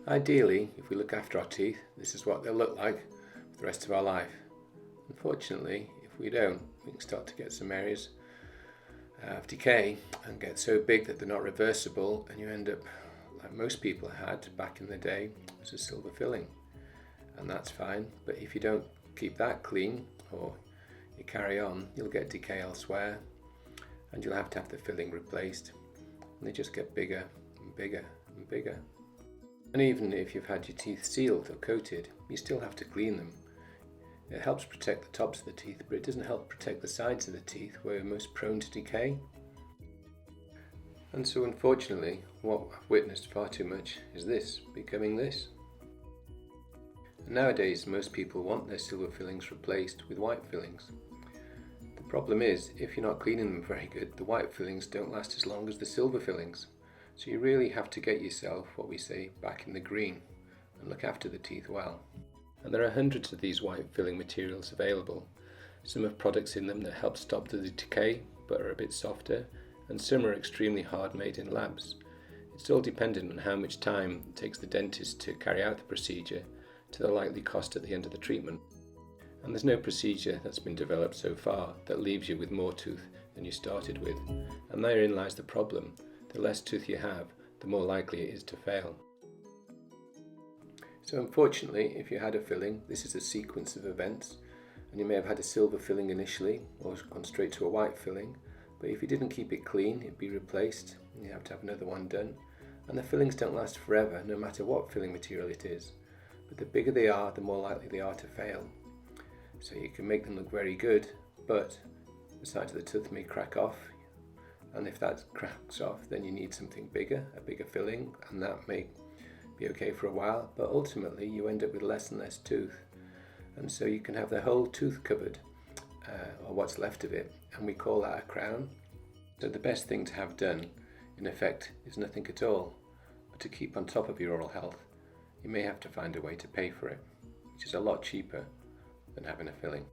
Ideally, if we look after our teeth, this is what they'll look like for the rest of our life. Unfortunately, if we don't, we can start to get some areas of decay and get so big that they're not reversible, and you end up, like most people had back in the day, as a silver filling. And that's fine, but if you don't keep that clean, or you carry on, you'll get decay elsewhere, and you'll have to have the filling replaced, and they just get bigger and bigger and bigger. And even if you've had your teeth sealed or coated, you still have to clean them. It helps protect the tops of the teeth, but it doesn't help protect the sides of the teeth where you're most prone to decay. And so unfortunately, what I've witnessed far too much is this becoming this. And nowadays, most people want their silver fillings replaced with white fillings. The problem is, if you're not cleaning them very good, the white fillings don't last as long as the silver fillings. So you really have to get yourself, what we say, back in the green and look after the teeth well. And there are hundreds of these white filling materials available. Some have products in them that help stop the decay but are a bit softer, and some are extremely hard made in labs. It's all dependent on how much time it takes the dentist to carry out the procedure to the likely cost at the end of the treatment. And there's no procedure that's been developed so far that leaves you with more tooth than you started with, and therein lies the problem. The less tooth you have, the more likely it is to fail. So unfortunately, if you had a filling, this is a sequence of events, and you may have had a silver filling initially or gone straight to a white filling, but if you didn't keep it clean, it'd be replaced and you have to have another one done. And the fillings don't last forever, no matter what filling material it is, but the bigger they are, the more likely they are to fail. So you can make them look very good, but the sides of the tooth may crack off, and if that cracks off, then you need something bigger, a bigger filling, and that may be okay for a while, but ultimately you end up with less and less tooth, and so you can have the whole tooth covered, or what's left of it, and we call that a crown. So the best thing to have done, in effect, is nothing at all, but to keep on top of your oral health, you may have to find a way to pay for it, which is a lot cheaper than having a filling.